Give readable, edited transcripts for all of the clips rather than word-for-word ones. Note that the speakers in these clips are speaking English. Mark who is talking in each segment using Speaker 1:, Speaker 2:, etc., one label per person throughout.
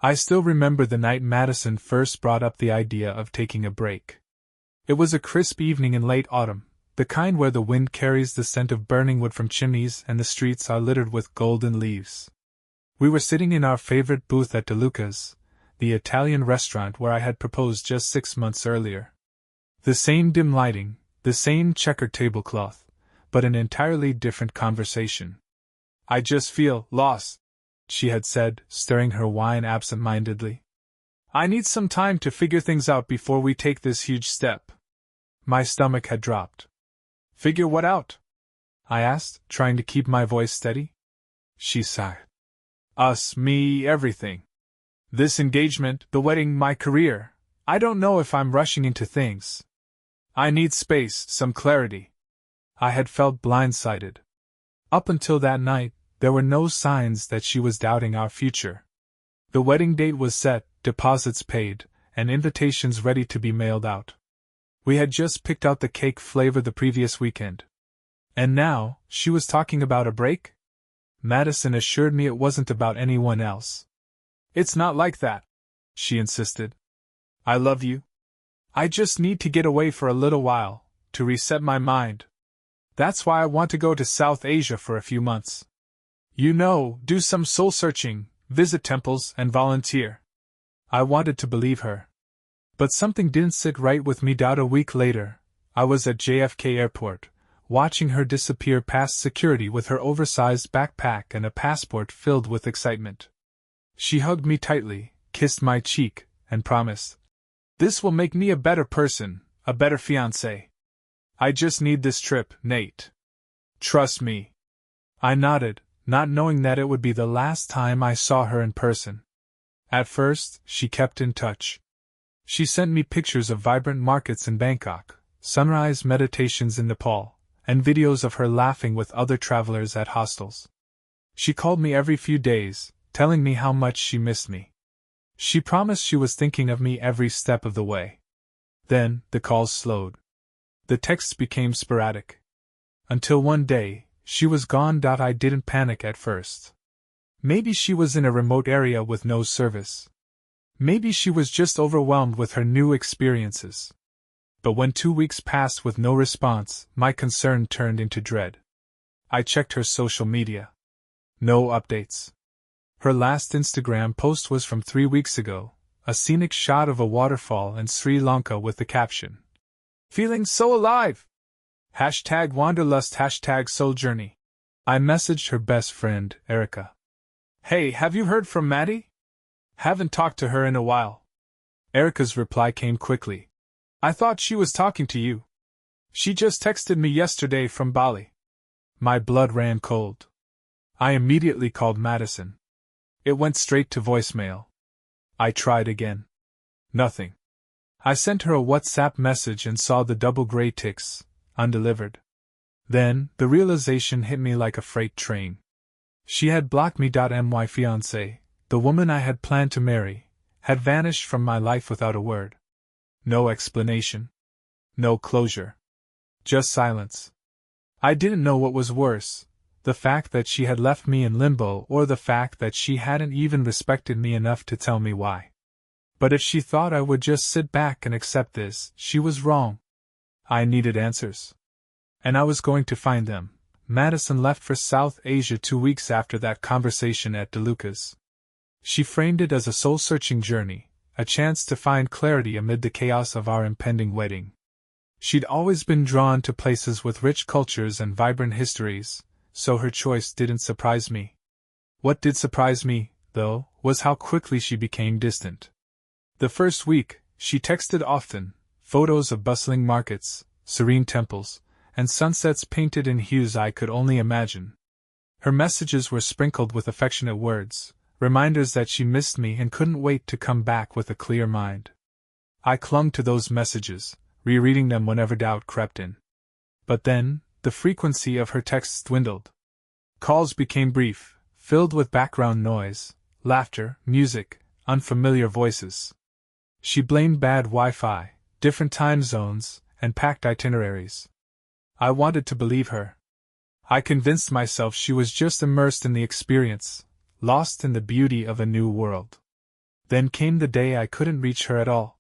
Speaker 1: I still remember the night Madison first brought up the idea of taking a break. It was a crisp evening in late autumn, the kind where the wind carries the scent of burning wood from chimneys and the streets are littered with golden leaves. We were sitting in our favorite booth at DeLuca's, the Italian restaurant where I had proposed just 6 months earlier. The same dim lighting, the same checkered tablecloth, but an entirely different conversation. "I just feel lost," she had said, stirring her wine absent-mindedly. "I need some time to figure things out before we take this huge step." My stomach had dropped. "Figure what out?" I asked, trying to keep my voice steady. She sighed. "Us, me, everything. This engagement, the wedding, my career. I don't know if I'm rushing into things. I need space, some clarity." I had felt blindsided. Up until that night, there were no signs that she was doubting our future. The wedding date was set, deposits paid, and invitations ready to be mailed out. We had just picked out the cake flavor the previous weekend. And now, she was talking about a break? Madison assured me it wasn't about anyone else. "It's not like that," she insisted. "I love you. I just need to get away for a little while, to reset my mind. That's why I want to go to South Asia for a few months. You know, do some soul-searching, visit temples, and volunteer." I wanted to believe her. But something didn't sit right with me. A week later, I was at JFK Airport, watching her disappear past security with her oversized backpack and a passport filled with excitement. She hugged me tightly, kissed my cheek, and promised, "This will make me a better person, a better fiancé. I just need this trip, Nate. Trust me." I nodded, not knowing that it would be the last time I saw her in person. At first, she kept in touch. She sent me pictures of vibrant markets in Bangkok, sunrise meditations in Nepal, and videos of her laughing with other travelers at hostels. She called me every few days, telling me how much she missed me. She promised she was thinking of me every step of the way. Then, the calls slowed. The texts became sporadic. Until one day, she was gone. I didn't panic at first. Maybe she was in a remote area with no service. Maybe she was just overwhelmed with her new experiences. But when 2 weeks passed with no response, my concern turned into dread. I checked her social media. No updates. Her last Instagram post was from 3 weeks ago, a scenic shot of a waterfall in Sri Lanka with the caption, "Feeling so alive! #Wanderlust #Souljourney." I messaged her best friend, Erica. "Hey, have you heard from Maddie? Haven't talked to her in a while." Erica's reply came quickly. "I thought she was talking to you. She just texted me yesterday from Bali." My blood ran cold. I immediately called Madison. It went straight to voicemail. I tried again. Nothing. I sent her a WhatsApp message and saw the double gray ticks, undelivered. Then, the realization hit me like a freight train. She had blocked me. My fiancée, the woman I had planned to marry, had vanished from my life without a word. No explanation. No closure. Just silence. I didn't know what was worse, the fact that she had left me in limbo or the fact that she hadn't even respected me enough to tell me why. But if she thought I would just sit back and accept this, she was wrong. I needed answers. And I was going to find them. Madison left for South Asia 2 weeks after that conversation at DeLuca's. She framed it as a soul-searching journey, a chance to find clarity amid the chaos of our impending wedding. She'd always been drawn to places with rich cultures and vibrant histories, so her choice didn't surprise me. What did surprise me, though, was how quickly she became distant. The first week, she texted often, photos of bustling markets, serene temples, and sunsets painted in hues I could only imagine. Her messages were sprinkled with affectionate words, reminders that she missed me and couldn't wait to come back with a clear mind. I clung to those messages, rereading them whenever doubt crept in. But then, the frequency of her texts dwindled. Calls became brief, filled with background noise, laughter, music, unfamiliar voices. She blamed bad Wi-Fi, different time zones, and packed itineraries. I wanted to believe her. I convinced myself she was just immersed in the experience, lost in the beauty of a new world. Then came the day I couldn't reach her at all.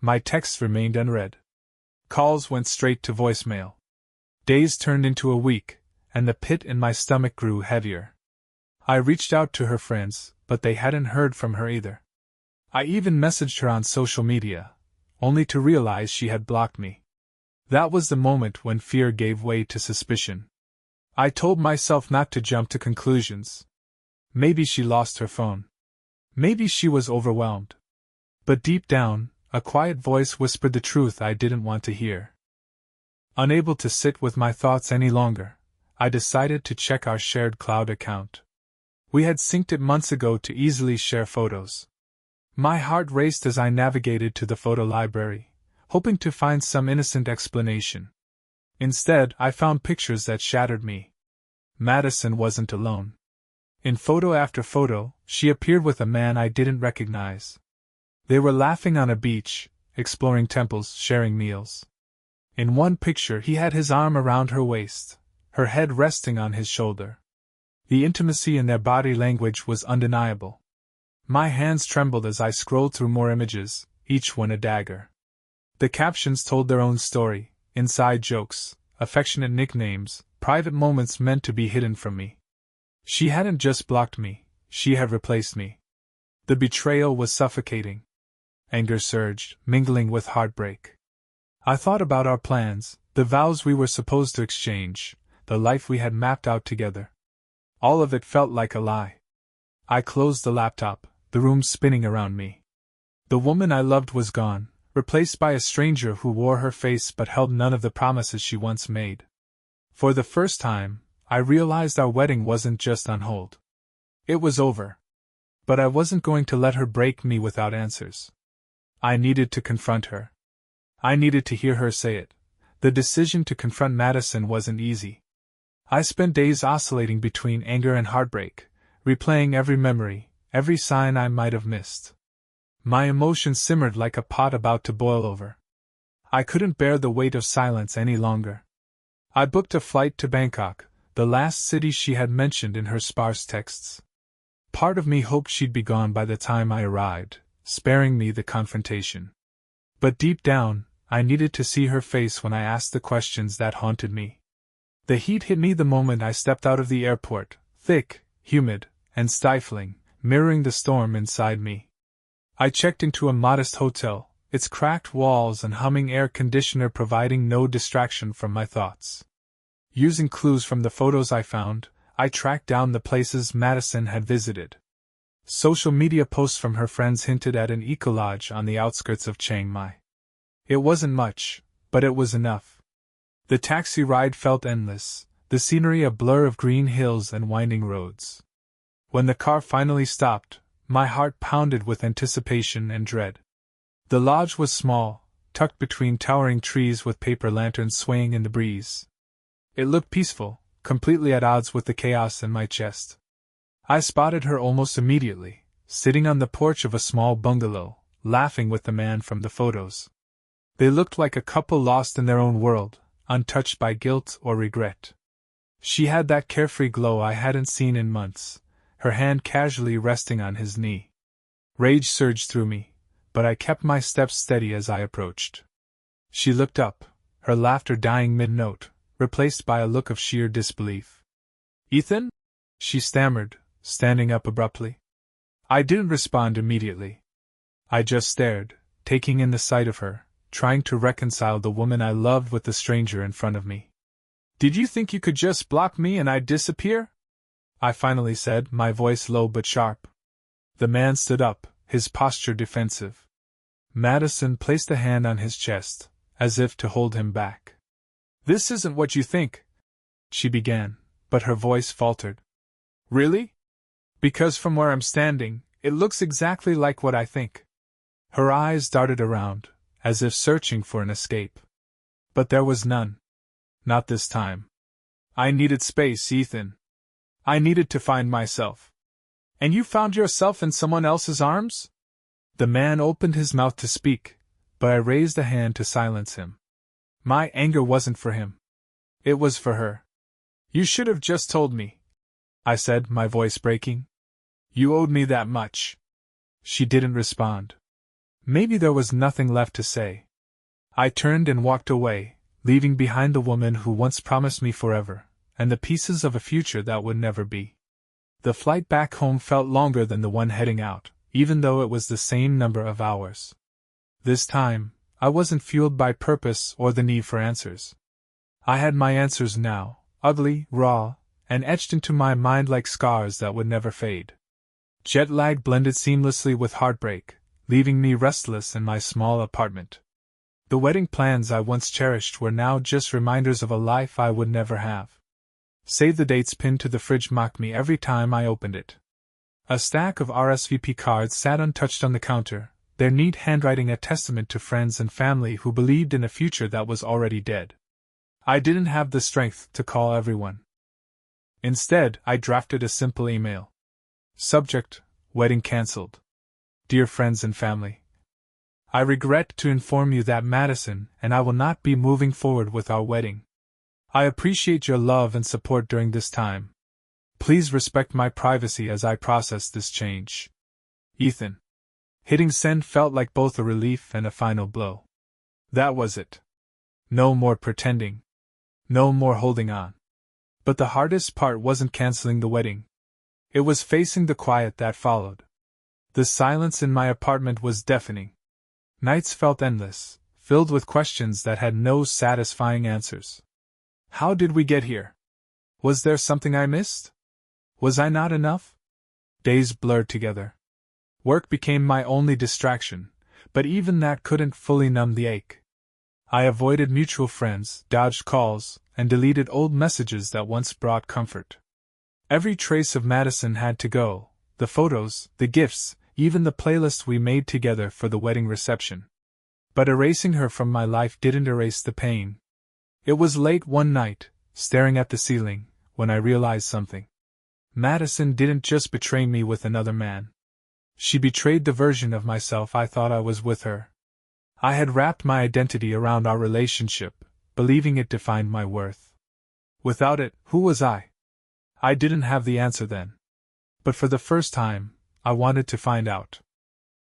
Speaker 1: My texts remained unread. Calls went straight to voicemail. Days turned into a week, and the pit in my stomach grew heavier. I reached out to her friends, but they hadn't heard from her either. I even messaged her on social media, only to realize she had blocked me. That was the moment when fear gave way to suspicion. I told myself not to jump to conclusions. Maybe she lost her phone. Maybe she was overwhelmed. But deep down, a quiet voice whispered the truth I didn't want to hear. Unable to sit with my thoughts any longer, I decided to check our shared cloud account. We had synced it months ago to easily share photos. My heart raced as I navigated to the photo library, hoping to find some innocent explanation. Instead, I found pictures that shattered me. Madison wasn't alone. In photo after photo, she appeared with a man I didn't recognize. They were laughing on a beach, exploring temples, sharing meals. In one picture, he had his arm around her waist, her head resting on his shoulder. The intimacy in their body language was undeniable. My hands trembled as I scrolled through more images, each one a dagger. The captions told their own story, inside jokes, affectionate nicknames, private moments meant to be hidden from me. She hadn't just blocked me, she had replaced me. The betrayal was suffocating. Anger surged, mingling with heartbreak. I thought about our plans, the vows we were supposed to exchange, the life we had mapped out together. All of it felt like a lie. I closed the laptop, the room spinning around me. The woman I loved was gone, replaced by a stranger who wore her face but held none of the promises she once made. For the first time, I realized our wedding wasn't just on hold. It was over. But I wasn't going to let her break me without answers. I needed to confront her. I needed to hear her say it. The decision to confront Madison wasn't easy. I spent days oscillating between anger and heartbreak, replaying every memory, every sign I might have missed. My emotions simmered like a pot about to boil over. I couldn't bear the weight of silence any longer. I booked a flight to Bangkok, the last city she had mentioned in her sparse texts. Part of me hoped she'd be gone by the time I arrived, sparing me the confrontation. But deep down, I needed to see her face when I asked the questions that haunted me. The heat hit me the moment I stepped out of the airport, thick, humid, and stifling, mirroring the storm inside me. I checked into a modest hotel, its cracked walls and humming air conditioner providing no distraction from my thoughts. Using clues from the photos I found, I tracked down the places Madison had visited. Social media posts from her friends hinted at an eco-lodge on the outskirts of Chiang Mai. It wasn't much, but it was enough. The taxi ride felt endless, the scenery a blur of green hills and winding roads. When the car finally stopped, my heart pounded with anticipation and dread. The lodge was small, tucked between towering trees with paper lanterns swaying in the breeze. It looked peaceful, completely at odds with the chaos in my chest. I spotted her almost immediately, sitting on the porch of a small bungalow, laughing with the man from the photos. They looked like a couple lost in their own world, untouched by guilt or regret. She had that carefree glow I hadn't seen in months, her hand casually resting on his knee. Rage surged through me, but I kept my steps steady as I approached. She looked up, her laughter dying mid-note, replaced by a look of sheer disbelief. "Ethan?" she stammered, standing up abruptly. I didn't respond immediately. I just stared, taking in the sight of her, trying to reconcile the woman I loved with the stranger in front of me. "Did you think you could just block me and I'd disappear?" I finally said, my voice low but sharp. The man stood up, his posture defensive. Madison placed a hand on his chest, as if to hold him back. "This isn't what you think," she began, but her voice faltered. "Really? Because from where I'm standing, it looks exactly like what I think." Her eyes darted around, as if searching for an escape. But there was none. Not this time. "I needed space, Ethan. I needed to find myself." "And you found yourself in someone else's arms?" The man opened his mouth to speak, but I raised a hand to silence him. My anger wasn't for him. It was for her. "You should have just told me," I said, my voice breaking. "You owed me that much." She didn't respond. Maybe there was nothing left to say. I turned and walked away, leaving behind the woman who once promised me forever, and the pieces of a future that would never be. The flight back home felt longer than the one heading out, even though it was the same number of hours. This time, I wasn't fueled by purpose or the need for answers. I had my answers now, ugly, raw, and etched into my mind like scars that would never fade. Jet lag blended seamlessly with heartbreak, leaving me restless in my small apartment. The wedding plans I once cherished were now just reminders of a life I would never have. Save the dates pinned to the fridge mocked me every time I opened it. A stack of RSVP cards sat untouched on the counter, their neat handwriting a testament to friends and family who believed in a future that was already dead. I didn't have the strength to call everyone. Instead, I drafted a simple email. Subject: Wedding cancelled. Dear friends and family, I regret to inform you that Madison and I will not be moving forward with our wedding. I appreciate your love and support during this time. Please respect my privacy as I process this change. Ethan. Hitting send felt like both a relief and a final blow. That was it. No more pretending. No more holding on. But the hardest part wasn't canceling the wedding. It was facing the quiet that followed. The silence in my apartment was deafening. Nights felt endless, filled with questions that had no satisfying answers. How did we get here? Was there something I missed? Was I not enough? Days blurred together. Work became my only distraction, but even that couldn't fully numb the ache. I avoided mutual friends, dodged calls, and deleted old messages that once brought comfort. Every trace of Madison had to go, the photos, the gifts, even the playlist we made together for the wedding reception. But erasing her from my life didn't erase the pain. It was late one night, staring at the ceiling, when I realized something. Madison didn't just betray me with another man. She betrayed the version of myself I thought I was with her. I had wrapped my identity around our relationship, believing it defined my worth. Without it, who was I? I didn't have the answer then. But for the first time, I wanted to find out.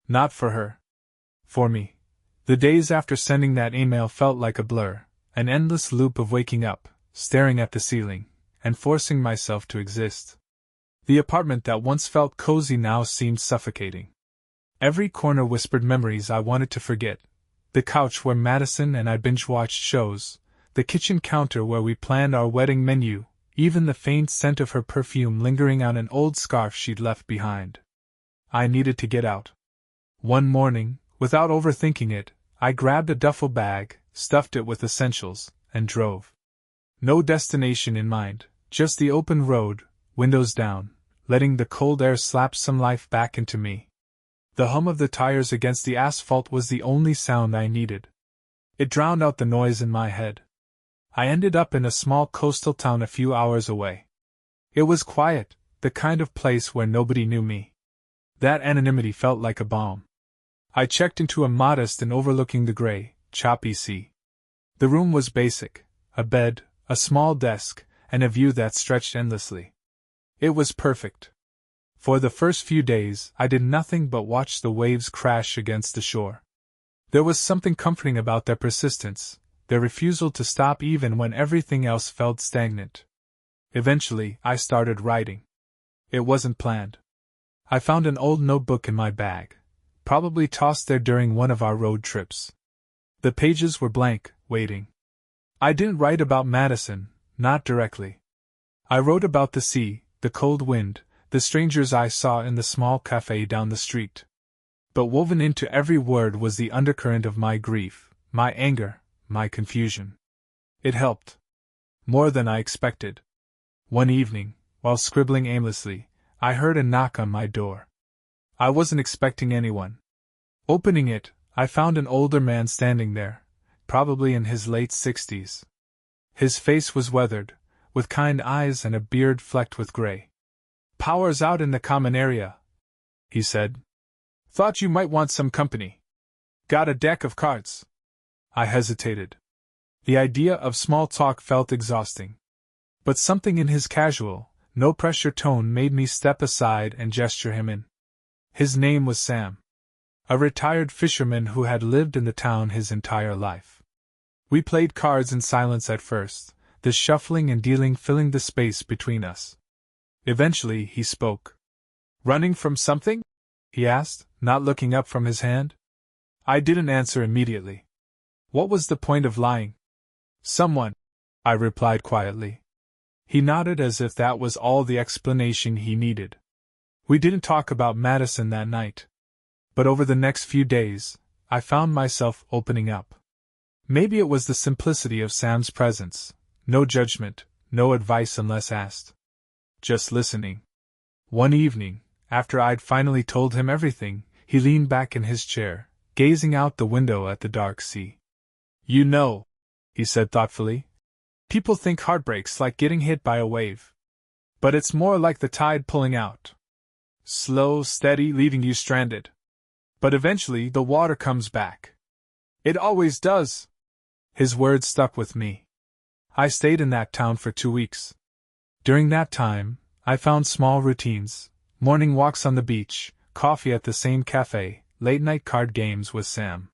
Speaker 1: Not for her. For me. The days after sending that email felt like a blur, an endless loop of waking up, staring at the ceiling, and forcing myself to exist. The apartment that once felt cozy now seemed suffocating. Every corner whispered memories I wanted to forget. The couch where Madison and I binge-watched shows, the kitchen counter where we planned our wedding menu, even the faint scent of her perfume lingering on an old scarf she'd left behind. I needed to get out. One morning, without overthinking it, I grabbed a duffel bag, stuffed it with essentials, and drove. No destination in mind, just the open road, windows down, letting the cold air slap some life back into me. The hum of the tires against the asphalt was the only sound I needed. It drowned out the noise in my head. I ended up in a small coastal town a few hours away. It was quiet, the kind of place where nobody knew me. That anonymity felt like a balm. I checked into a modest inn overlooking the gray, choppy sea. The room was basic, a bed, a small desk, and a view that stretched endlessly. It was perfect. For the first few days, I did nothing but watch the waves crash against the shore. There was something comforting about their persistence, their refusal to stop even when everything else felt stagnant. Eventually, I started writing. It wasn't planned. I found an old notebook in my bag, probably tossed there during one of our road trips. The pages were blank, waiting. I didn't write about Madison, not directly. I wrote about the sea, the cold wind, the strangers I saw in the small cafe down the street. But woven into every word was the undercurrent of my grief, my anger, my confusion. It helped. More than I expected. One evening, while scribbling aimlessly, I heard a knock on my door. I wasn't expecting anyone. Opening it, I found an older man standing there, probably in his late 60s. His face was weathered, with kind eyes and a beard flecked with gray. "Power's out in the common area," he said. "Thought you might want some company. Got a deck of cards?" I hesitated. The idea of small talk felt exhausting. But something in his casual, no-pressure tone made me step aside and gesture him in. His name was Sam. A retired fisherman who had lived in the town his entire life. We played cards in silence at first, the shuffling and dealing filling the space between us. Eventually he spoke. "Running from something?" he asked, not looking up from his hand. I didn't answer immediately. What was the point of lying? "Someone," I replied quietly. He nodded as if that was all the explanation he needed. We didn't talk about Madison that night. But over the next few days, I found myself opening up. Maybe it was the simplicity of Sam's presence, no judgment, no advice unless asked. Just listening. One evening, after I'd finally told him everything, he leaned back in his chair, gazing out the window at the dark sea. "You know," he said thoughtfully, "people think heartbreak's like getting hit by a wave. But it's more like the tide pulling out. Slow, steady, leaving you stranded. But eventually the water comes back. It always does." His words stuck with me. I stayed in that town for 2 weeks. During that time, I found small routines, morning walks on the beach, coffee at the same cafe, late-night card games with Sam.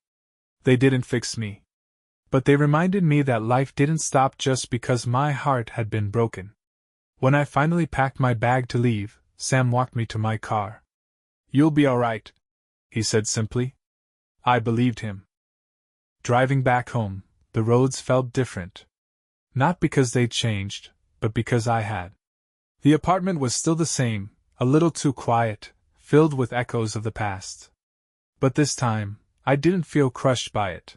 Speaker 1: They didn't fix me. But they reminded me that life didn't stop just because my heart had been broken. When I finally packed my bag to leave, Sam walked me to my car. "You'll be all right," he said simply. I believed him. Driving back home, the roads felt different. Not because they'd changed, but because I had. The apartment was still the same, a little too quiet, filled with echoes of the past. But this time, I didn't feel crushed by it.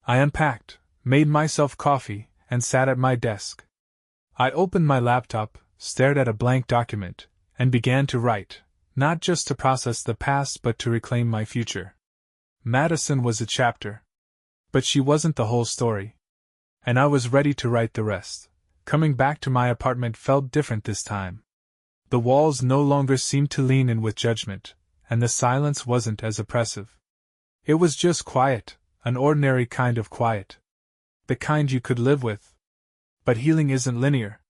Speaker 1: I unpacked, made myself coffee, and sat at my desk. I opened my laptop, stared at a blank document, and began to write, not just to process the past but to reclaim my future. Madison was a chapter. But she wasn't the whole story. And I was ready to write the rest. Coming back to my apartment felt different this time. The walls no longer seemed to lean in with judgment, and the silence wasn't as oppressive. It was just quiet, an ordinary kind of quiet. The kind you could live with. But healing isn't linear.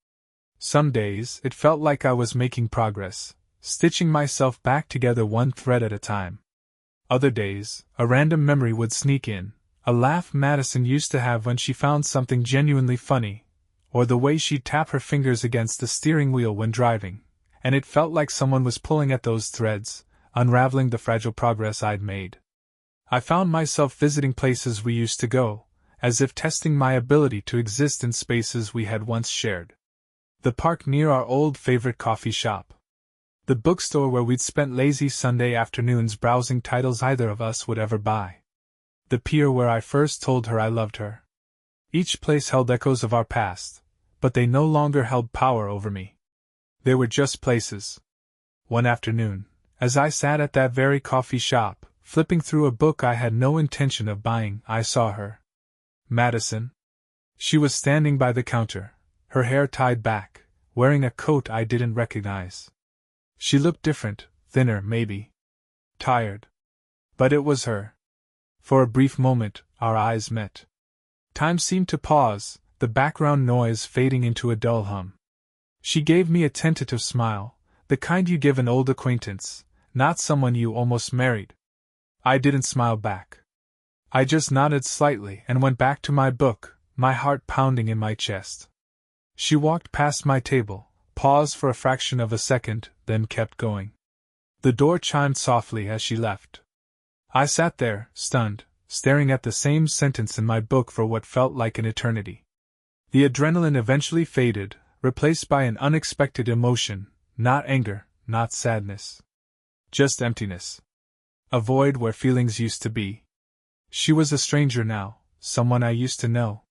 Speaker 1: Some days it felt like I was making progress, stitching myself back together one thread at a time. Other days, a random memory would sneak in, a laugh Madison used to have when she found something genuinely funny, or the way she'd tap her fingers against the steering wheel when driving, and it felt like someone was pulling at those threads, unraveling the fragile progress I'd made. I found myself visiting places we used to go, as if testing my ability to exist in spaces we had once shared. The park near our old favorite coffee shop. The bookstore where we'd spent lazy Sunday afternoons browsing titles either of us would ever buy. The pier where I first told her I loved her. Each place held echoes of our past, but they no longer held power over me. They were just places. One afternoon, as I sat at that very coffee shop, flipping through a book I had no intention of buying, I saw her. Madison. She was standing by the counter, her hair tied back, wearing a coat I didn't recognize. She looked different, thinner maybe. Tired. But it was her. For a brief moment, our eyes met. Time seemed to pause, the background noise fading into a dull hum. She gave me a tentative smile, the kind you give an old acquaintance, not someone you almost married. I didn't smile back. I just nodded slightly and went back to my book, my heart pounding in my chest. She walked past my table, paused for a fraction of a second, then kept going. The door chimed softly as she left. I sat there, stunned, staring at the same sentence in my book for what felt like an eternity. The adrenaline eventually faded, replaced by an unexpected emotion, not anger, not sadness. Just emptiness. A void where feelings used to be. She was a stranger now, someone I used to know.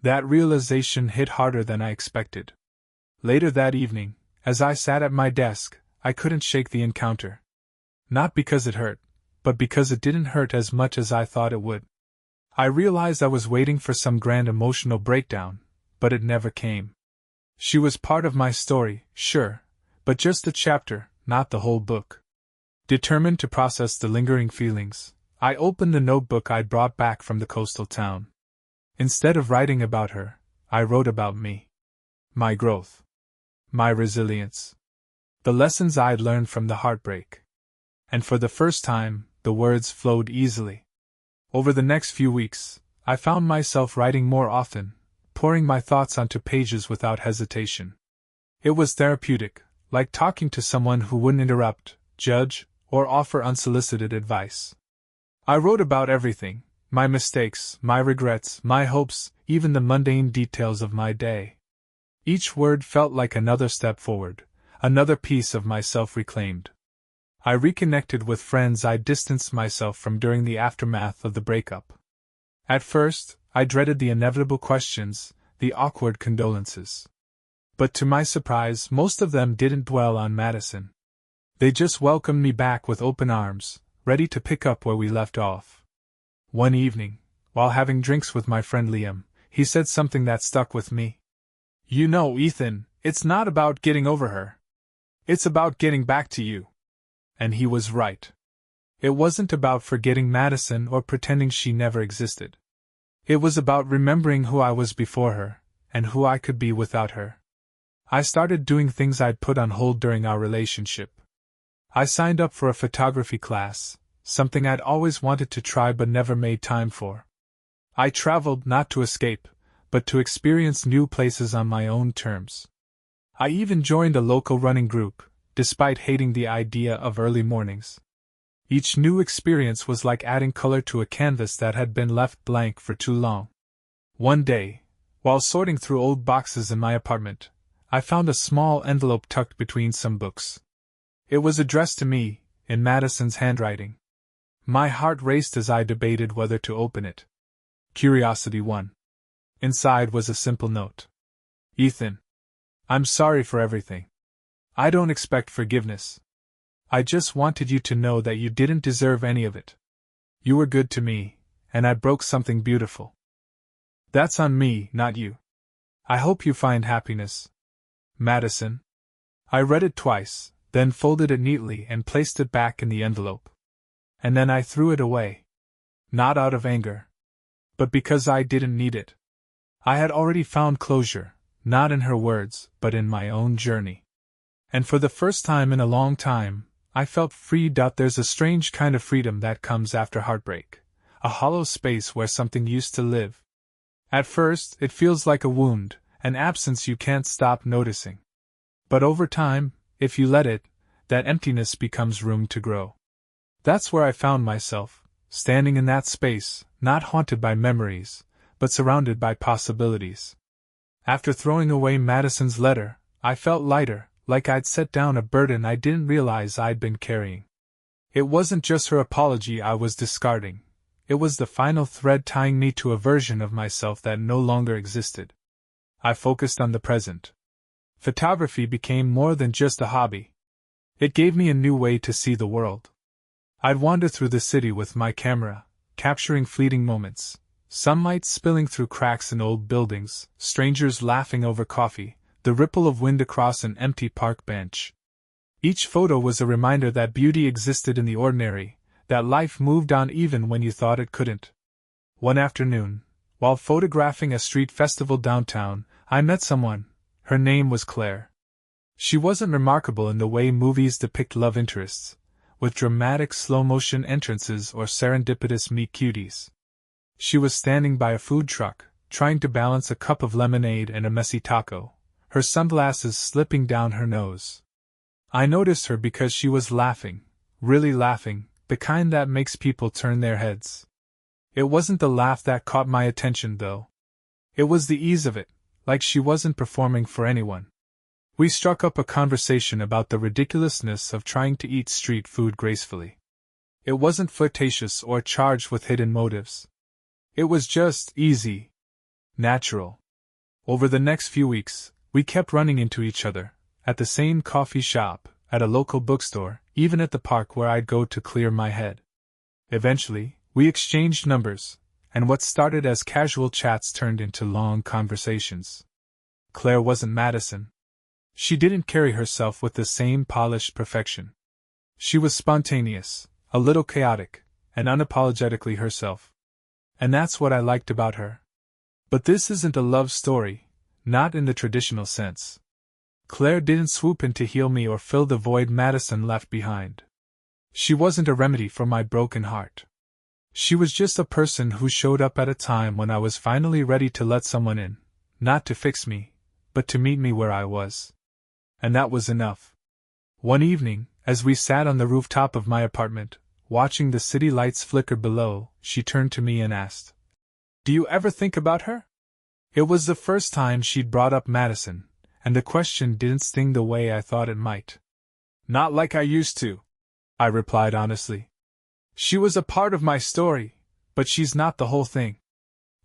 Speaker 1: That realization hit harder than I expected. Later that evening, as I sat at my desk, I couldn't shake the encounter. Not because it hurt, but because it didn't hurt as much as I thought it would. I realized I was waiting for some grand emotional breakdown, but it never came. She was part of my story, sure, but just a chapter, not the whole book. Determined to process the lingering feelings, I opened the notebook I'd brought back from the coastal town. Instead of writing about her, I wrote about me. My growth. My resilience. The lessons I'd learned from the heartbreak. and for the first time, the words flowed easily. Over the next few weeks, I found myself writing more often, pouring my thoughts onto pages without hesitation. It was therapeutic, like talking to someone who wouldn't interrupt, judge, or offer unsolicited advice. I wrote about everything: my mistakes, my regrets, my hopes, even the mundane details of my day. Each word felt like another step forward, another piece of myself reclaimed. I reconnected with friends I distanced myself from during the aftermath of the breakup. At first, I dreaded the inevitable questions, the awkward condolences. But to my surprise, most of them didn't dwell on Madison. They just welcomed me back with open arms, ready to pick up where we left off. One evening, while having drinks with my friend Liam, he said something that stuck with me. "You know, Ethan, it's not about getting over her. It's about getting back to you." And he was right. It wasn't about forgetting Madison or pretending she never existed. It was about remembering who I was before her, and who I could be without her. I started doing things I'd put on hold during our relationship. I signed up for a photography class, something I'd always wanted to try but never made time for. I traveled not to escape, but to experience new places on my own terms. I even joined a local running group, despite hating the idea of early mornings. Each new experience was like adding color to a canvas that had been left blank for too long. One day, while sorting through old boxes in my apartment, I found a small envelope tucked between some books. It was addressed to me, in Madison's handwriting. My heart raced as I debated whether to open it. Curiosity won. Inside was a simple note. "Ethan, I'm sorry for everything. I don't expect forgiveness. I just wanted you to know that you didn't deserve any of it. You were good to me, and I broke something beautiful. That's on me, not you. I hope you find happiness. Madison." I read it twice, then folded it neatly and placed it back in the envelope. And then I threw it away. Not out of anger, but because I didn't need it. I had already found closure, not in her words, but in my own journey. And for the first time in a long time, I felt freed. There's a strange kind of freedom that comes after heartbreak, a hollow space where something used to live. At first, it feels like a wound, an absence you can't stop noticing. But over time, if you let it, that emptiness becomes room to grow. That's where I found myself, standing in that space, not haunted by memories, but surrounded by possibilities. After throwing away Madison's letter, I felt lighter, like I'd set down a burden I didn't realize I'd been carrying. It wasn't just her apology I was discarding. It was the final thread tying me to a version of myself that no longer existed. I focused on the present. Photography became more than just a hobby. It gave me a new way to see the world. I'd wander through the city with my camera, capturing fleeting moments, sunlight spilling through cracks in old buildings, strangers laughing over coffee, the ripple of wind across an empty park bench. Each photo was a reminder that beauty existed in the ordinary, that life moved on even when you thought it couldn't. One afternoon, while photographing a street festival downtown, I met someone. Her name was Claire. She wasn't remarkable in the way movies depict love interests, with dramatic slow-motion entrances or serendipitous meet-cuties. She was standing by a food truck, trying to balance a cup of lemonade and a messy taco, her sunglasses slipping down her nose. I noticed her because she was laughing, really laughing, the kind that makes people turn their heads. It wasn't the laugh that caught my attention, though. It was the ease of it, like she wasn't performing for anyone. We struck up a conversation about the ridiculousness of trying to eat street food gracefully. It wasn't flirtatious or charged with hidden motives. It was just easy, natural. Over the next few weeks, we kept running into each other, at the same coffee shop, at a local bookstore, even at the park where I'd go to clear my head. Eventually, we exchanged numbers, and what started as casual chats turned into long conversations. Claire wasn't Madison. She didn't carry herself with the same polished perfection. She was spontaneous, a little chaotic, and unapologetically herself. And that's what I liked about her. But this isn't a love story, not in the traditional sense. Claire didn't swoop in to heal me or fill the void Madison left behind. She wasn't a remedy for my broken heart. She was just a person who showed up at a time when I was finally ready to let someone in, not to fix me, but to meet me where I was. And that was enough. One evening, as we sat on the rooftop of my apartment, watching the city lights flicker below, she turned to me and asked, "Do you ever think about her?" It was the first time she'd brought up Madison, and the question didn't sting the way I thought it might. "Not like I used to," I replied honestly. "She was a part of my story, but she's not the whole thing."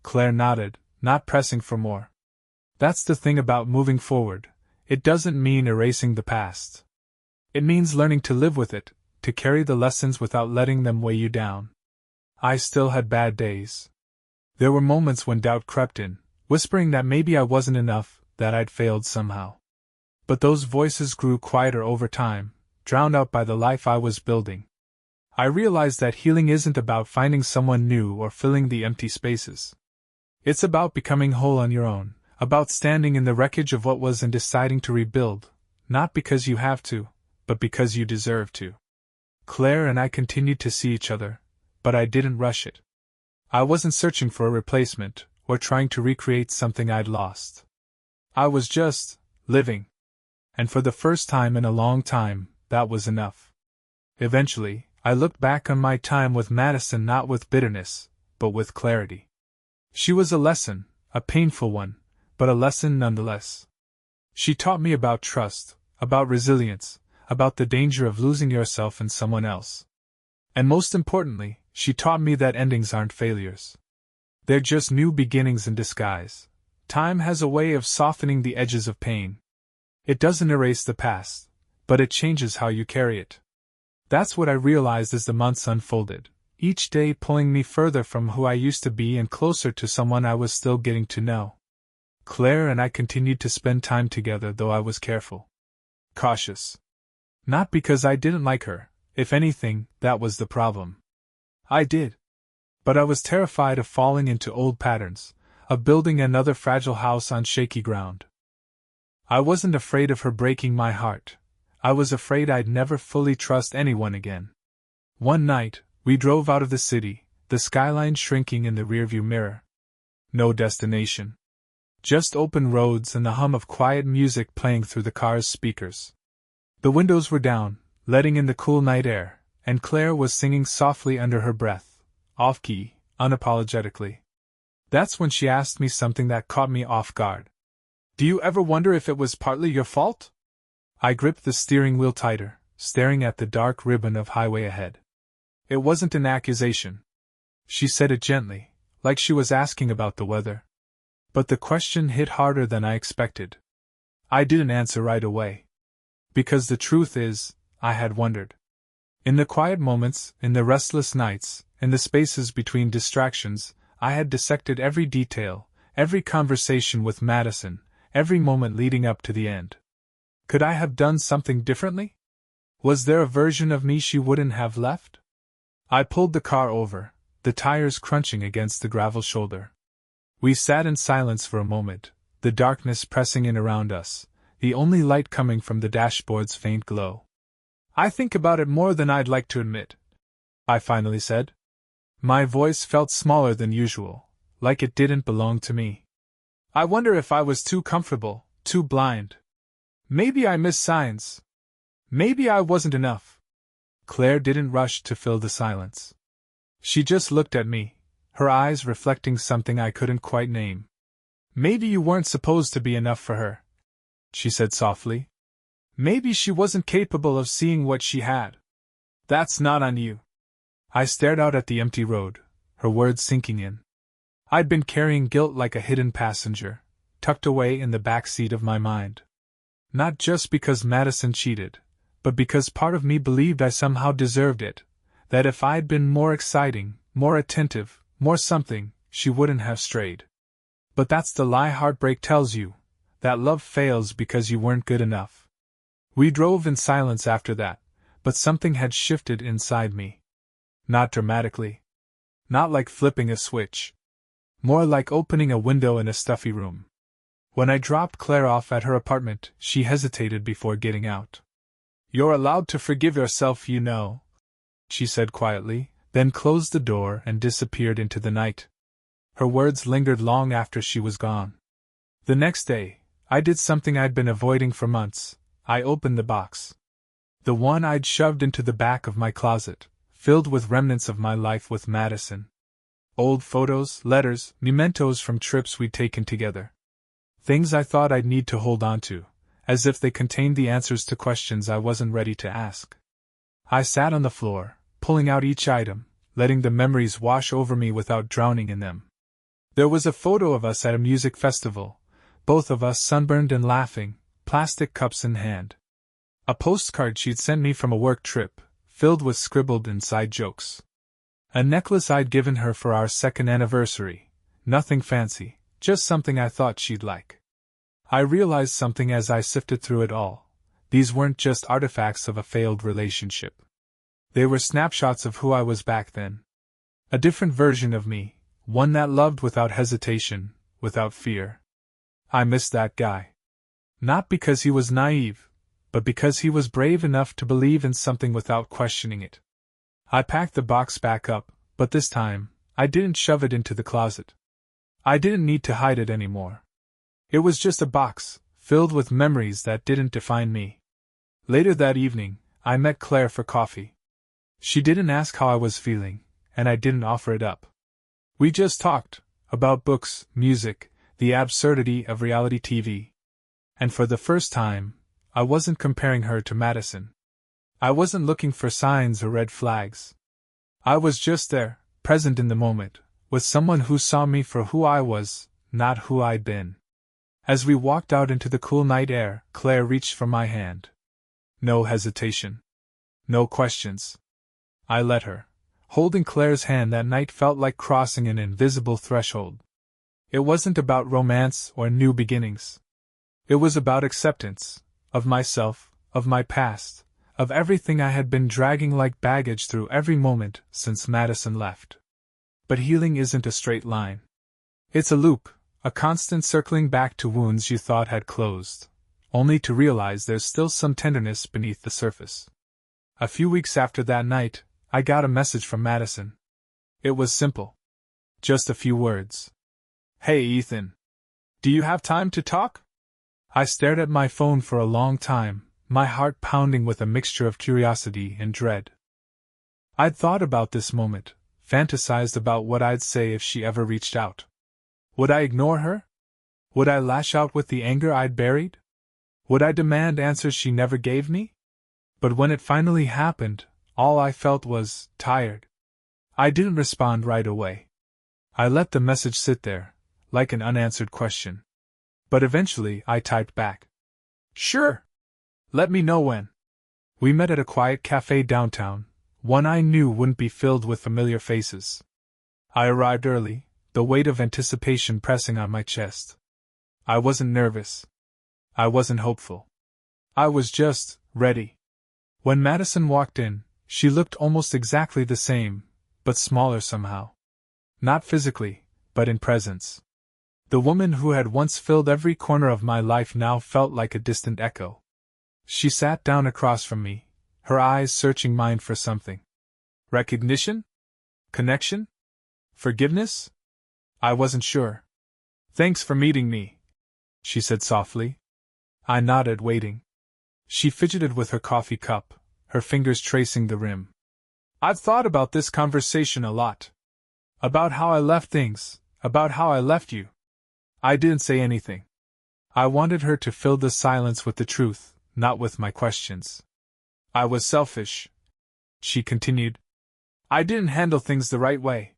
Speaker 1: Claire nodded, not pressing for more. "That's the thing about moving forward. It doesn't mean erasing the past. It means learning to live with it, to carry the lessons without letting them weigh you down." I still had bad days. There were moments when doubt crept in, whispering that maybe I wasn't enough, that I'd failed somehow. But those voices grew quieter over time, drowned out by the life I was building. I realized that healing isn't about finding someone new or filling the empty spaces. It's about becoming whole on your own, about standing in the wreckage of what was and deciding to rebuild, not because you have to, but because you deserve to. Claire and I continued to see each other, but I didn't rush it. I wasn't searching for a replacement, or trying to recreate something I'd lost. I was just living. And for the first time in a long time, that was enough. Eventually, I looked back on my time with Madison not with bitterness, but with clarity. She was a lesson, a painful one, but a lesson nonetheless. She taught me about trust, about resilience, about the danger of losing yourself in someone else. And most importantly, she taught me that endings aren't failures. They're just new beginnings in disguise. Time has a way of softening the edges of pain. It doesn't erase the past, but it changes how you carry it. That's what I realized as the months unfolded, each day pulling me further from who I used to be and closer to someone I was still getting to know. Claire and I continued to spend time together, though I was careful. Cautious. Not because I didn't like her, if anything, that was the problem. I did. But I was terrified of falling into old patterns, of building another fragile house on shaky ground. I wasn't afraid of her breaking my heart. I was afraid I'd never fully trust anyone again. One night, we drove out of the city, the skyline shrinking in the rearview mirror. No destination. Just open roads and the hum of quiet music playing through the car's speakers. The windows were down, letting in the cool night air, and Claire was singing softly under her breath, off-key, unapologetically. That's when she asked me something that caught me off guard. "Do you ever wonder if it was partly your fault?" I gripped the steering wheel tighter, staring at the dark ribbon of highway ahead. "It wasn't an accusation." She said it gently, like she was asking about the weather. But the question hit harder than I expected. I didn't answer right away. Because the truth is, I had wondered. In the quiet moments, in the restless nights, in the spaces between distractions, I had dissected every detail, every conversation with Madison, every moment leading up to the end. Could I have done something differently? Was there a version of me she wouldn't have left? I pulled the car over, the tires crunching against the gravel shoulder. We sat in silence for a moment, the darkness pressing in around us, the only light coming from the dashboard's faint glow. "I think about it more than I'd like to admit," I finally said. My voice felt smaller than usual, like it didn't belong to me. "I wonder if I was too comfortable, too blind. Maybe I missed signs. Maybe I wasn't enough." Claire didn't rush to fill the silence. She just looked at me, her eyes reflecting something I couldn't quite name. "Maybe you weren't supposed to be enough for her," she said softly. "Maybe she wasn't capable of seeing what she had. That's not on you." I stared out at the empty road, her words sinking in. I'd been carrying guilt like a hidden passenger, tucked away in the back seat of my mind. Not just because Madison cheated, but because part of me believed I somehow deserved it, that if I'd been more exciting, more attentive, more something, she wouldn't have strayed. But that's the lie heartbreak tells you, that love fails because you weren't good enough. We drove in silence after that, but something had shifted inside me. Not dramatically. Not like flipping a switch. More like opening a window in a stuffy room. When I dropped Claire off at her apartment, she hesitated before getting out. "You're allowed to forgive yourself, you know," she said quietly, then closed the door and disappeared into the night. Her words lingered long after she was gone. The next day, I did something I'd been avoiding for months. I opened the box. The one I'd shoved into the back of my closet, filled with remnants of my life with Madison. Old photos, letters, mementos from trips we'd taken together. Things I thought I'd need to hold on to, as if they contained the answers to questions I wasn't ready to ask. I sat on the floor, pulling out each item, letting the memories wash over me without drowning in them. There was a photo of us at a music festival, both of us sunburned and laughing, plastic cups in hand. A postcard she'd sent me from a work trip, filled with scribbled inside jokes. A necklace I'd given her for our second anniversary, nothing fancy, just something I thought she'd like. I realized something as I sifted through it all. These weren't just artifacts of a failed relationship. They were snapshots of who I was back then. A different version of me, one that loved without hesitation, without fear. I missed that guy. Not because he was naive, but because he was brave enough to believe in something without questioning it. I packed the box back up, but this time, I didn't shove it into the closet. I didn't need to hide it anymore. It was just a box, filled with memories that didn't define me. Later that evening, I met Claire for coffee. She didn't ask how I was feeling, and I didn't offer it up. We just talked, about books, music, the absurdity of reality TV. And for the first time, I wasn't comparing her to Madison. I wasn't looking for signs or red flags. I was just there, present in the moment, with someone who saw me for who I was, not who I'd been. As we walked out into the cool night air, Claire reached for my hand. No hesitation. No questions. I let her. Holding Claire's hand that night felt like crossing an invisible threshold. It wasn't about romance or new beginnings. It was about acceptance, of myself, of my past, of everything I had been dragging like baggage through every moment since Madison left. But healing isn't a straight line. It's a loop, a constant circling back to wounds you thought had closed, only to realize there's still some tenderness beneath the surface. A few weeks after that night, I got a message from Madison. It was simple. Just a few words. Hey Ethan. Do you have time to talk? I stared at my phone for a long time, my heart pounding with a mixture of curiosity and dread. I'd thought about this moment, fantasized about what I'd say if she ever reached out. Would I ignore her? Would I lash out with the anger I'd buried? Would I demand answers she never gave me? But when it finally happened, all I felt was tired. I didn't respond right away. I let the message sit there, like an unanswered question. But eventually I typed back. Sure. Let me know when. We met at a quiet cafe downtown, one I knew wouldn't be filled with familiar faces. I arrived early, the weight of anticipation pressing on my chest. I wasn't nervous. I wasn't hopeful. I was just ready. When Madison walked in, she looked almost exactly the same, but smaller somehow. Not physically, but in presence. The woman who had once filled every corner of my life now felt like a distant echo. She sat down across from me, her eyes searching mine for something. Recognition? Connection? Forgiveness? I wasn't sure. Thanks for meeting me, she said softly. I nodded, waiting. She fidgeted with her coffee cup, her fingers tracing the rim. I've thought about this conversation a lot. About how I left things, about how I left you. I didn't say anything. I wanted her to fill the silence with the truth, not with my questions. I was selfish, she continued. I didn't handle things the right way.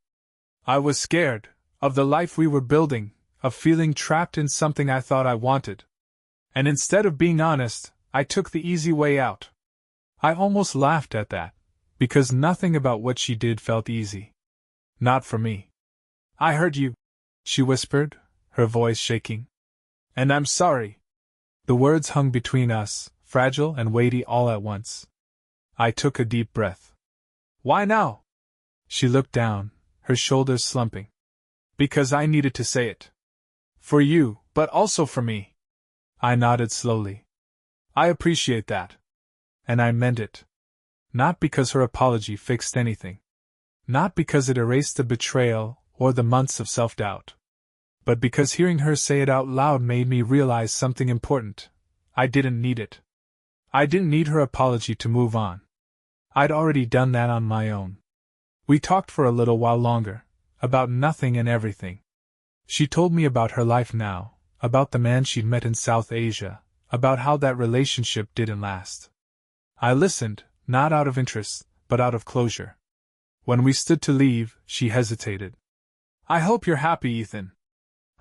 Speaker 1: I was scared, of the life we were building, of feeling trapped in something I thought I wanted. And instead of being honest, I took the easy way out. I almost laughed at that, because nothing about what she did felt easy. Not for me. I heard you, she whispered, her voice shaking. And I'm sorry. The words hung between us, fragile and weighty all at once. I took a deep breath. Why now? She looked down, her shoulders slumping. Because I needed to say it. For you, but also for me. I nodded slowly. I appreciate that. And I meant it. Not because her apology fixed anything. Not because it erased the betrayal or the months of self-doubt. But because hearing her say it out loud made me realize something important. I didn't need it. I didn't need her apology to move on. I'd already done that on my own. We talked for a little while longer, about nothing and everything. She told me about her life now, about the man she'd met in South Asia, about how that relationship didn't last. I listened, not out of interest, but out of closure. When we stood to leave, she hesitated. "I hope you're happy, Ethan."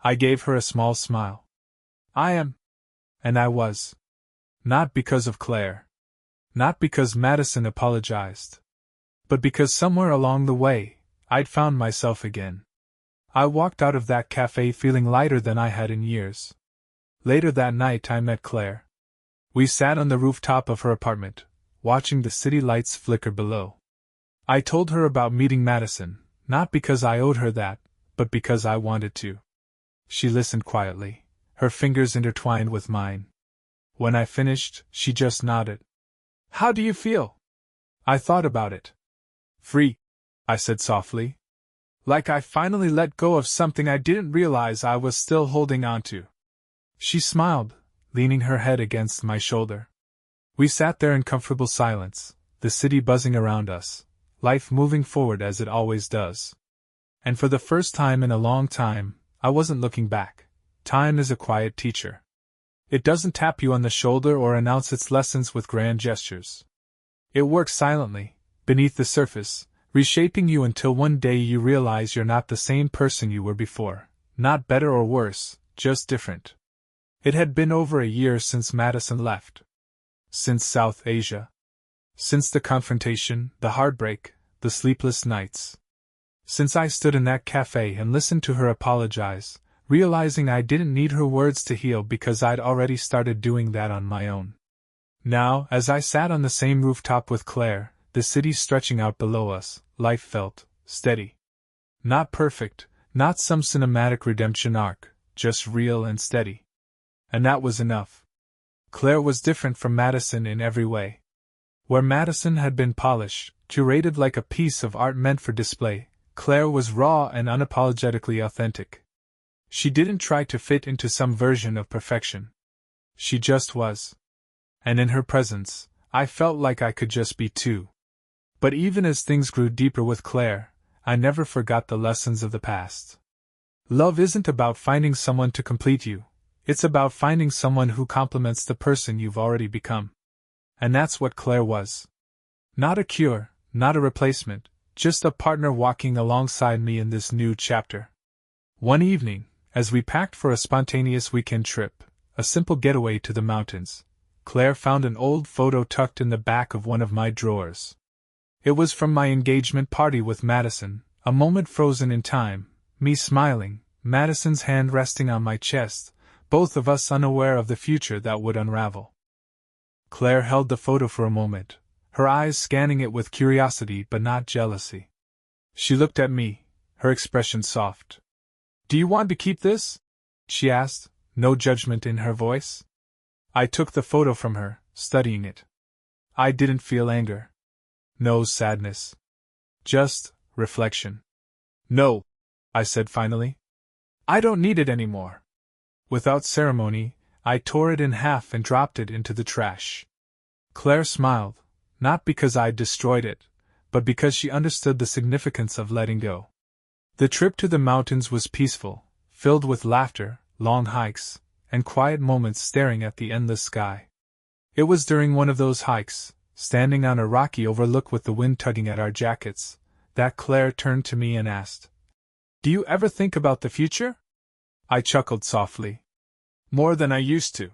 Speaker 1: I gave her a small smile. "I am." And I was. Not because of Claire. Not because Madison apologized. But because somewhere along the way, I'd found myself again. I walked out of that cafe feeling lighter than I had in years. Later that night I met Claire. We sat on the rooftop of her apartment, watching the city lights flicker below. I told her about meeting Madison, not because I owed her that, but because I wanted to. She listened quietly, her fingers intertwined with mine. When I finished, she just nodded. "How do you feel?" I thought about it. "Free," I said softly. "Like I finally let go of something I didn't realize I was still holding on to." She smiled, leaning her head against my shoulder. We sat there in comfortable silence, the city buzzing around us, life moving forward as it always does. And for the first time in a long time, I wasn't looking back. Time is a quiet teacher. It doesn't tap you on the shoulder or announce its lessons with grand gestures. It works silently, beneath the surface, reshaping you until one day you realize you're not the same person you were before, not better or worse, just different. It had been over a year since Madison left. Since South Asia. Since the confrontation, the heartbreak, the sleepless nights. Since I stood in that cafe and listened to her apologize, realizing I didn't need her words to heal because I'd already started doing that on my own. Now, as I sat on the same rooftop with Claire, the city stretching out below us, life felt steady. Not perfect, not some cinematic redemption arc, just real and steady. And that was enough. Claire was different from Madison in every way. Where Madison had been polished, curated like a piece of art meant for display, Claire was raw and unapologetically authentic. She didn't try to fit into some version of perfection. She just was. And in her presence, I felt like I could just be too. But even as things grew deeper with Claire, I never forgot the lessons of the past. Love isn't about finding someone to complete you. It's about finding someone who complements the person you've already become. And that's what Claire was. Not a cure, not a replacement, just a partner walking alongside me in this new chapter. One evening, as we packed for a spontaneous weekend trip, a simple getaway to the mountains, Claire found an old photo tucked in the back of one of my drawers. It was from my engagement party with Madison, a moment frozen in time, me smiling, Madison's hand resting on my chest, both of us unaware of the future that would unravel. Claire held the photo for a moment, her eyes scanning it with curiosity but not jealousy. She looked at me, her expression soft. "Do you want to keep this?" she asked, no judgment in her voice. I took the photo from her, studying it. I didn't feel anger. No sadness. Just reflection. "No," I said finally. "I don't need it anymore." Without ceremony, I tore it in half and dropped it into the trash. Claire smiled, not because I'd destroyed it, but because she understood the significance of letting go. The trip to the mountains was peaceful, filled with laughter, long hikes, and quiet moments staring at the endless sky. It was during one of those hikes, standing on a rocky overlook with the wind tugging at our jackets, that Claire turned to me and asked, "Do you ever think about the future?" I chuckled softly. "More than I used to."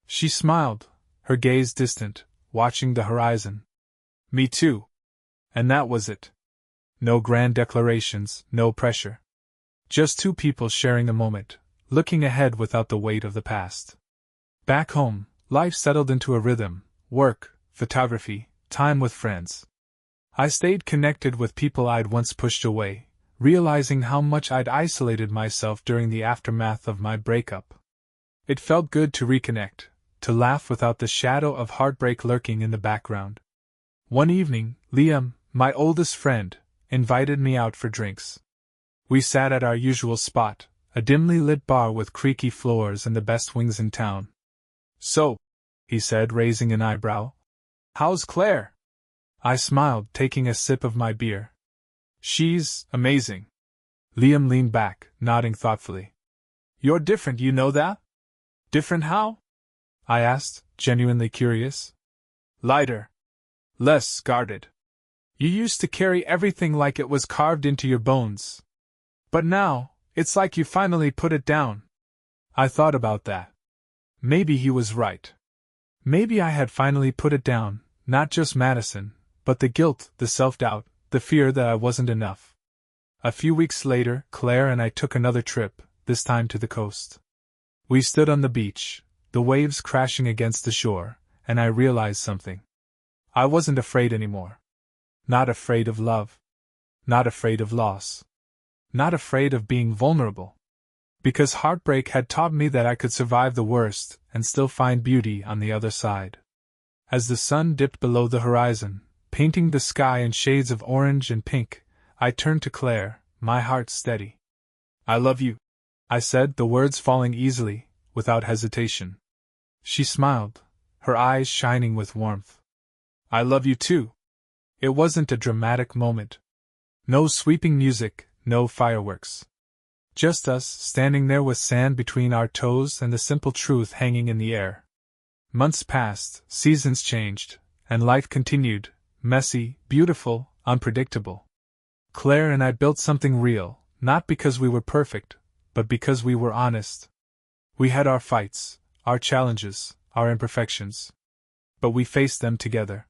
Speaker 1: She smiled, her gaze distant, watching the horizon. "Me too." And that was it. No grand declarations, no pressure. Just two people sharing a moment, looking ahead without the weight of the past. Back home, life settled into a rhythm: work, photography, time with friends. I stayed connected with people I'd once pushed away, realizing how much I'd isolated myself during the aftermath of my breakup. It felt good to reconnect, to laugh without the shadow of heartbreak lurking in the background. One evening, Liam, my oldest friend, invited me out for drinks. We sat at our usual spot, a dimly lit bar with creaky floors and the best wings in town. "So," he said, raising an eyebrow, "how's Claire?" I smiled, taking a sip of my beer. "She's amazing." Liam leaned back, nodding thoughtfully. "You're different, you know that?" "Different how?" I asked, genuinely curious. "Lighter. Less guarded. You used to carry everything like it was carved into your bones. But now, it's like you finally put it down." I thought about that. Maybe he was right. Maybe I had finally put it down, not just Madison, but the guilt, the self-doubt, the fear that I wasn't enough. A few weeks later, Claire and I took another trip, this time to the coast. We stood on the beach, the waves crashing against the shore, and I realized something. I wasn't afraid anymore. Not afraid of love. Not afraid of loss. Not afraid of being vulnerable. Because heartbreak had taught me that I could survive the worst and still find beauty on the other side. As the sun dipped below the horizon, painting the sky in shades of orange and pink, I turned to Claire, my heart steady. "I love you," I said, the words falling easily, without hesitation. She smiled, her eyes shining with warmth. "I love you too." It wasn't a dramatic moment. No sweeping music, no fireworks. Just us, standing there with sand between our toes and the simple truth hanging in the air. Months passed, seasons changed, and life continued, messy, beautiful, unpredictable. Claire and I built something real, not because we were perfect, but because we were honest. We had our fights, our challenges, our imperfections. But we faced them together.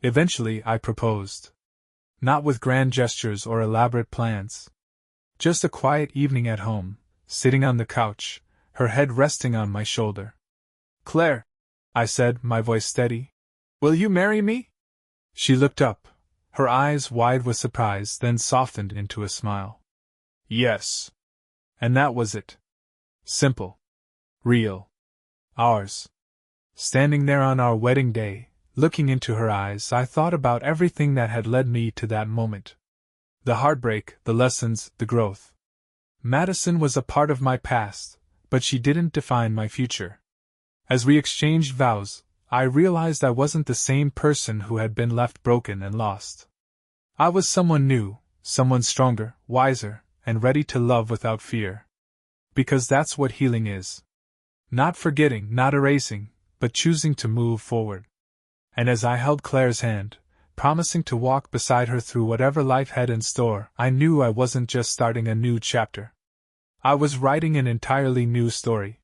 Speaker 1: Eventually, I proposed. Not with grand gestures or elaborate plans. Just a quiet evening at home, sitting on the couch, her head resting on my shoulder. "Claire," I said, my voice steady, "will you marry me?" She looked up, her eyes wide with surprise, then softened into a smile. "Yes." And that was it. Simple. Real. Ours. Standing there on our wedding day, looking into her eyes, I thought about everything that had led me to that moment. The heartbreak, the lessons, the growth. Madison was a part of my past, but she didn't define my future. As we exchanged vows, I realized I wasn't the same person who had been left broken and lost. I was someone new, someone stronger, wiser, and ready to love without fear. Because that's what healing is. Not forgetting, not erasing, but choosing to move forward. And as I held Claire's hand, promising to walk beside her through whatever life had in store, I knew I wasn't just starting a new chapter. I was writing an entirely new story.